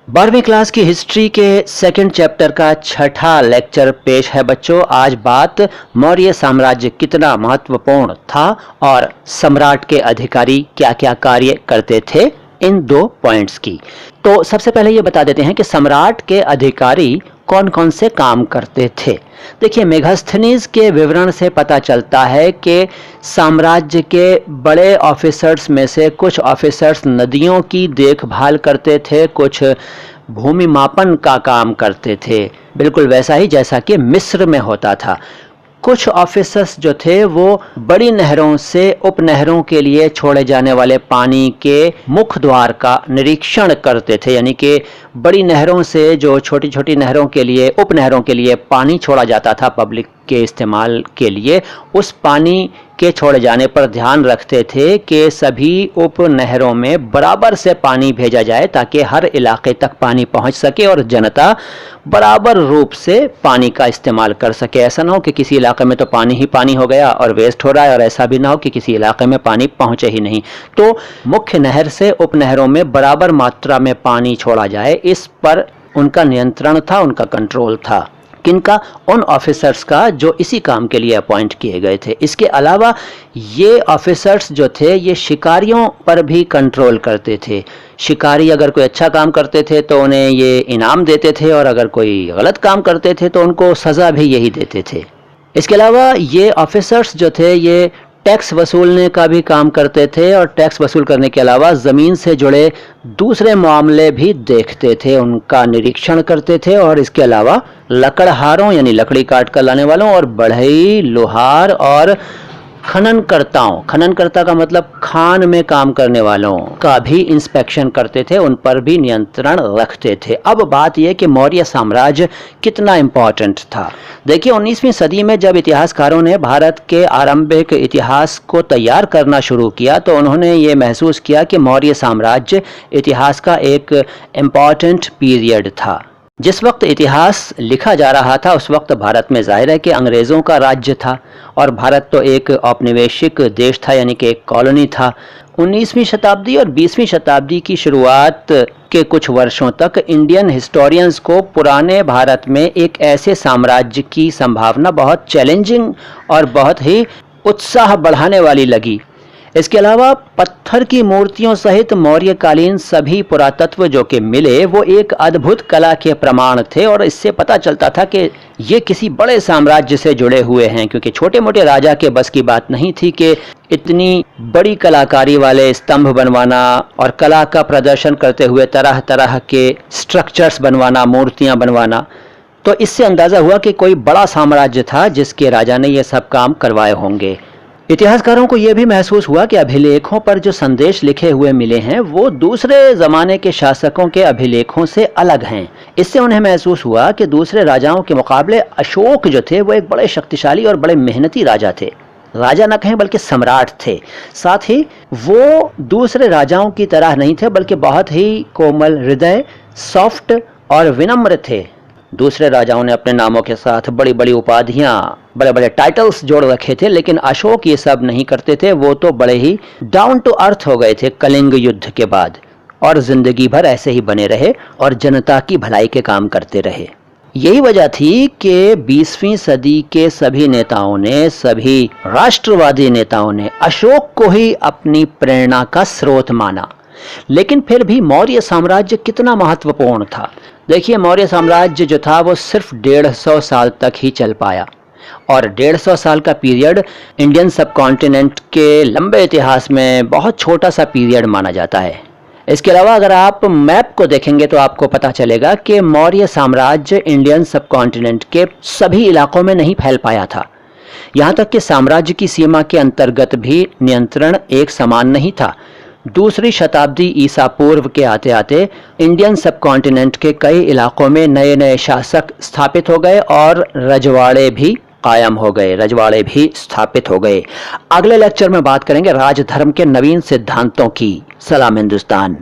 12वीं क्लास की हिस्ट्री के सेकंड चैप्टर का छठा लेक्चर पेश है बच्चों। आज बात मौर्य साम्राज्य कितना महत्वपूर्ण था और सम्राट के अधिकारी क्या क्या कार्य करते थे, इन दो पॉइंट्स की। तो सबसे पहले ये बता देते हैं कि सम्राट के अधिकारी कौन कौन से काम करते थे। देखिए, मेगास्थनीज के विवरण से पता चलता है कि साम्राज्य के बड़े ऑफिसर्स में से कुछ ऑफिसर्स नदियों की देखभाल करते थे, कुछ भूमि मापन का काम करते थे, बिल्कुल वैसा ही जैसा कि मिस्र में होता था। कुछ ऑफिसर्स जो थे वो बड़ी नहरों से उपनहरों के लिए छोड़े जाने वाले पानी के मुख्य द्वार का निरीक्षण करते थे, यानी कि बड़ी नहरों से जो छोटी छोटी नहरों के लिए, उपनहरों के लिए पानी छोड़ा जाता था पब्लिक के इस्तेमाल के लिए, उस पानी के छोड़े जाने पर ध्यान रखते थे कि सभी उपनहरों में बराबर से पानी भेजा जाए ताकि हर इलाके तक पानी पहुंच सके और जनता बराबर रूप से पानी का इस्तेमाल कर सके। ऐसा ना हो कि किसी इलाके में तो पानी ही पानी हो गया और वेस्ट हो रहा है, और ऐसा भी ना हो कि किसी इलाके में पानी पहुंचे ही नहीं। तो मुख्य नहर से उपनहरों में बराबर मात्रा में पानी छोड़ा जाए, इस पर उनका नियंत्रण था, उनका कंट्रोल था। किनका? उन ऑफिसर्स का जो इसी काम के लिए अपॉइंट किए गए थे। इसके अलावा ये ऑफिसर्स जो थे ये शिकारियों पर भी कंट्रोल करते थे। शिकारी अगर कोई अच्छा काम करते थे तो उन्हें ये इनाम देते थे, और अगर कोई गलत काम करते थे तो उनको सज़ा भी यही देते थे। इसके अलावा ये ऑफिसर्स जो थे ये टैक्स वसूलने का भी काम करते थे, और टैक्स वसूल करने के अलावा ज़मीन से जुड़े दूसरे मामले भी देखते थे, उनका निरीक्षण करते थे। और इसके अलावा लकड़हारों यानी लकड़ी काट कर लाने वालों, और बढ़ई, लोहार और खननकर्ताओं, खननकर्ता का मतलब खान में काम करने वालों का भी इंस्पेक्शन करते थे, उन पर भी नियंत्रण रखते थे। अब बात यह कि मौर्य साम्राज्य कितना इम्पोर्टेंट था। देखिए, 19वीं सदी में जब इतिहासकारों ने भारत के आरंभिक इतिहास को तैयार करना शुरू किया तो उन्होंने ये महसूस किया कि मौर्य साम्राज्य इतिहास का एक इम्पॉर्टेंट पीरियड था। जिस वक्त इतिहास लिखा जा रहा था उस वक्त भारत में जाहिर है कि अंग्रेज़ों का राज्य था, और भारत तो एक औपनिवेशिक देश था, यानी कि एक कॉलोनी था। 19वीं शताब्दी और 20वीं शताब्दी की शुरुआत के कुछ वर्षों तक इंडियन हिस्टोरियंस को पुराने भारत में एक ऐसे साम्राज्य की संभावना बहुत चैलेंजिंग और बहुत ही उत्साह बढ़ाने वाली लगी। इसके अलावा पत्थर की मूर्तियों सहित मौर्यकालीन सभी पुरातत्व जो कि मिले वो एक अद्भुत कला के प्रमाण थे, और इससे पता चलता था कि ये किसी बड़े साम्राज्य से जुड़े हुए हैं, क्योंकि छोटे मोटे राजा के बस की बात नहीं थी कि इतनी बड़ी कलाकारी वाले स्तंभ बनवाना और कला का प्रदर्शन करते हुए तरह तरह के स्ट्रक्चर्स बनवाना, मूर्तियां बनवाना। तो इससे अंदाज़ा हुआ कि कोई बड़ा साम्राज्य था जिसके राजा ने ये सब काम करवाए होंगे। इतिहासकारों को यह भी महसूस हुआ कि अभिलेखों पर जो संदेश लिखे हुए मिले हैं वो दूसरे ज़माने के शासकों के अभिलेखों से अलग हैं। इससे उन्हें महसूस हुआ कि दूसरे राजाओं के मुकाबले अशोक जो थे वो एक बड़े शक्तिशाली और बड़े मेहनती राजा थे। राजा न कहें बल्कि सम्राट थे। साथ ही वो दूसरे राजाओं की तरह नहीं थे, बल्कि बहुत ही कोमल हृदय, सॉफ्ट और विनम्र थे। दूसरे राजाओं ने अपने नामों के साथ बड़ी बड़ी उपाधियां, बड़े बड़े टाइटल्स जोड़ रखे थे, लेकिन अशोक ये सब नहीं करते थे। वो तो बड़े ही डाउन टू अर्थ हो गए थे कलिंग युद्ध के बाद, और जिंदगी भर ऐसे ही बने रहे और जनता की भलाई के काम करते रहे। यही वजह थी कि 20वीं सदी के सभी नेताओं ने, सभी राष्ट्रवादी नेताओं ने अशोक को ही अपनी प्रेरणा का स्रोत माना। लेकिन फिर भी मौर्य साम्राज्य कितना महत्वपूर्ण था। देखिए, मौर्य साम्राज्य जो था वो सिर्फ 150 साल तक ही चल पाया, और 150 साल का पीरियड इंडियन सबकॉन्टिनेंट के लंबे इतिहास में बहुत छोटा सा पीरियड माना जाता है। इसके अलावा अगर आप मैप को देखेंगे तो आपको पता चलेगा कि मौर्य साम्राज्य इंडियन सबकॉन्टिनेंट के सभी इलाकों में नहीं फैल पाया था। यहाँ तक कि साम्राज्य की सीमा के अंतर्गत भी नियंत्रण एक समान नहीं था। दूसरी शताब्दी ईसा पूर्व के आते आते इंडियन सबकॉन्टिनेंट के कई इलाकों में नए नए शासक स्थापित हो गए और रजवाड़े भी कायम हो गए, रजवाड़े भी स्थापित हो गए। अगले लेक्चर में बात करेंगे राजधर्म के नवीन सिद्धांतों की। सलाम हिंदुस्तान।